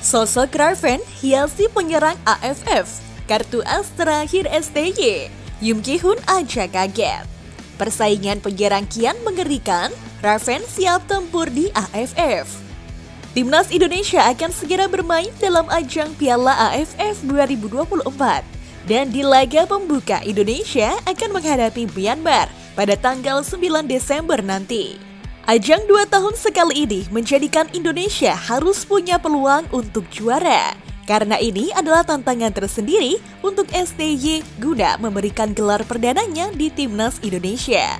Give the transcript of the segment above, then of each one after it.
Sosok Raven hiasi penyerang AFF, kartu as terakhir STY, Yum Ki-hun aja kaget. Persaingan penyerang kian mengerikan, Raven siap tempur di AFF. Timnas Indonesia akan segera bermain dalam ajang Piala AFF 2024. Dan di laga pembuka Indonesia akan menghadapi Myanmar pada tanggal 9 Desember nanti. Ajang 2 tahun sekali ini menjadikan Indonesia harus punya peluang untuk juara. Karena ini adalah tantangan tersendiri untuk STY guna memberikan gelar perdananya di Timnas Indonesia.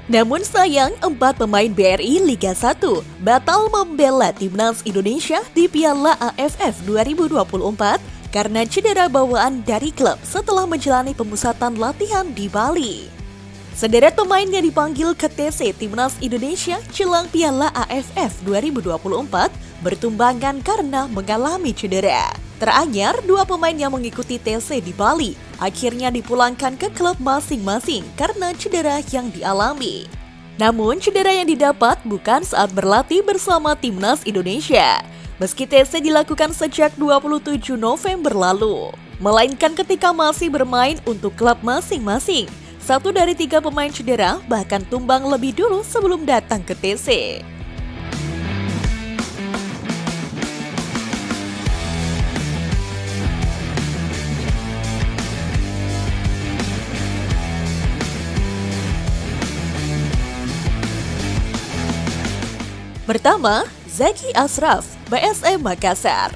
Namun sayang, 4 pemain BRI Liga 1 batal membela Timnas Indonesia di Piala AFF 2024 karena cedera bawaan dari klub setelah menjalani pemusatan latihan di Bali. Sederet pemain yang dipanggil ke TC Timnas Indonesia jelang Piala AFF 2024 bertumbangan karena mengalami cedera. Teranyar, 2 pemain yang mengikuti TC di Bali akhirnya dipulangkan ke klub masing-masing karena cedera yang dialami. Namun, cedera yang didapat bukan saat berlatih bersama Timnas Indonesia, meski TC dilakukan sejak 27 November lalu, melainkan ketika masih bermain untuk klub masing-masing. 1 dari 3 pemain cedera bahkan tumbang lebih dulu sebelum datang ke TC. Pertama, Zaki Ashraf, PSM Makassar.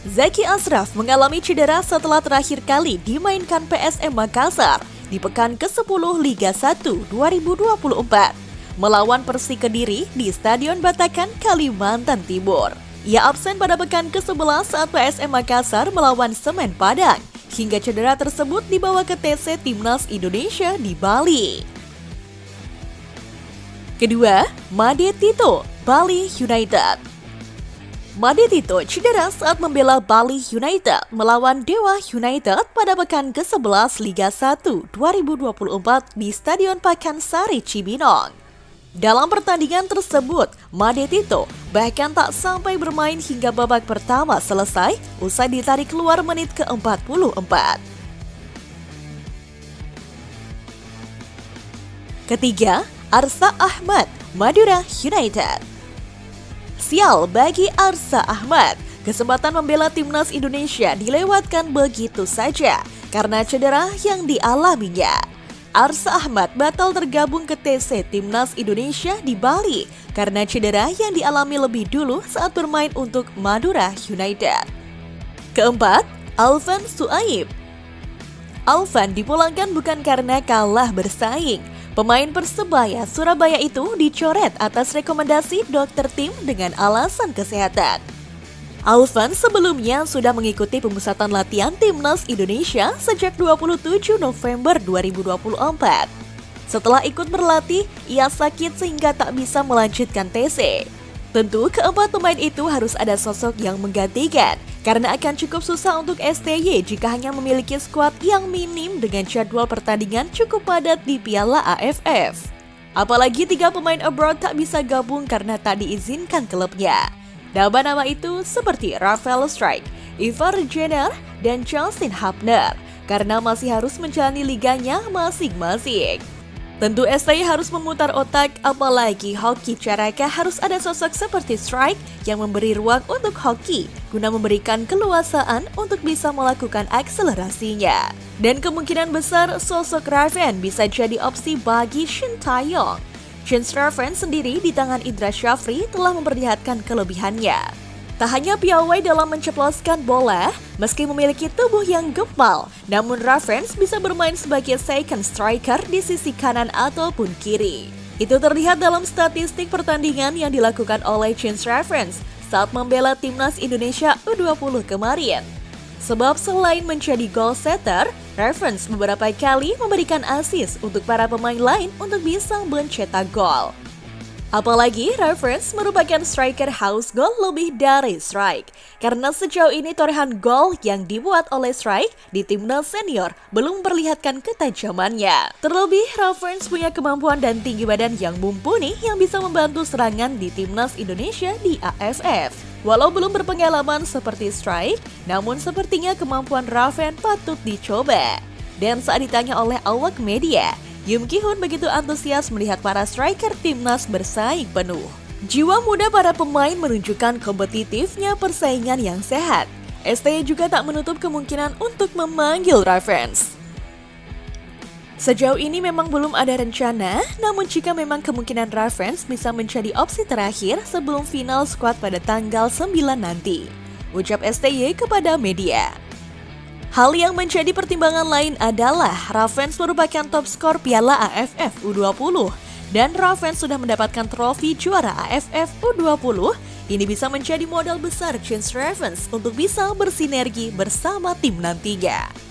Zaki Ashraf mengalami cedera setelah terakhir kali dimainkan PSM Makassar di pekan ke-10 Liga 1 2024 melawan Persik Kediri di Stadion Batakan, Kalimantan Timur. Ia absen pada pekan ke-11 saat PSM Makassar melawan Semen Padang, hingga cedera tersebut dibawa ke TC Timnas Indonesia di Bali. Kedua, Made Tito, Bali United. Made Tito cedera saat membela Bali United melawan Dewa United pada pekan ke-11 Liga 1 2024 di Stadion Pakansari Cibinong. Dalam pertandingan tersebut, Made Tito bahkan tak sampai bermain hingga babak pertama selesai usai ditarik keluar menit ke-44. Ketiga, Arsa Ahmad, Madura United. Sial bagi Arsa Ahmad, kesempatan membela Timnas Indonesia dilewatkan begitu saja karena cedera yang dialaminya. Arsa Ahmad batal tergabung ke TC Timnas Indonesia di Bali karena cedera yang dialami lebih dulu saat bermain untuk Madura United. Keempat, Alvan Suaib. Alvan dipulangkan bukan karena kalah bersaing. Pemain Persebaya Surabaya itu dicoret atas rekomendasi dokter tim dengan alasan kesehatan. Alvan sebelumnya sudah mengikuti pemusatan latihan Timnas Indonesia sejak 27 November 2024. Setelah ikut berlatih, ia sakit sehingga tak bisa melanjutkan TC. Tentu keempat pemain itu harus ada sosok yang menggantikan, karena akan cukup susah untuk STY jika hanya memiliki skuad yang minim dengan jadwal pertandingan cukup padat di Piala AFF. Apalagi 3 pemain abroad tak bisa gabung karena tak diizinkan klubnya. Nama-nama itu seperti Rafael Strijk, Ivar Jenner, dan Justin Hapner, karena masih harus menjalani liganya masing-masing. Tentu STY harus memutar otak, apalagi hoki Caraka harus ada sosok seperti Strijk yang memberi ruang untuk hoki guna memberikan keluasaan untuk bisa melakukan akselerasinya. Dan kemungkinan besar sosok Raven bisa jadi opsi bagi Shin Taeyong. Shin Raven sendiri di tangan Indra Syafri telah memperlihatkan kelebihannya. Tak hanya piawai dalam menceploskan bola, meski memiliki tubuh yang gempal, namun Ravens bisa bermain sebagai second striker di sisi kanan ataupun kiri. Itu terlihat dalam statistik pertandingan yang dilakukan oleh Chance Ravens saat membela Timnas Indonesia U20 kemarin. Sebab selain menjadi goal setter, Ravens beberapa kali memberikan assist untuk para pemain lain untuk bisa mencetak gol. Apalagi Ravens merupakan striker house goal lebih dari Strijk, karena sejauh ini torehan gol yang dibuat oleh Strijk di timnas senior belum memperlihatkan ketajamannya. Terlebih Ravens punya kemampuan dan tinggi badan yang mumpuni yang bisa membantu serangan di timnas Indonesia di AFF. Walau belum berpengalaman seperti Strike, namun sepertinya kemampuan Raven patut dicoba. Dan saat ditanya oleh awak media, Yoon Ki-hoon begitu antusias melihat para striker timnas bersaing penuh. Jiwa muda para pemain menunjukkan kompetitifnya persaingan yang sehat. STY juga tak menutup kemungkinan untuk memanggil Ravens. Sejauh ini memang belum ada rencana, namun jika memang kemungkinan Ravens bisa menjadi opsi terakhir sebelum final squad pada tanggal 9 nanti, ucap STY kepada media. Hal yang menjadi pertimbangan lain adalah Ravens merupakan top skor Piala AFF U20 dan Ravens sudah mendapatkan trofi juara AFF U20. Ini bisa menjadi modal besar Chance Ravens untuk bisa bersinergi bersama tim nantinya.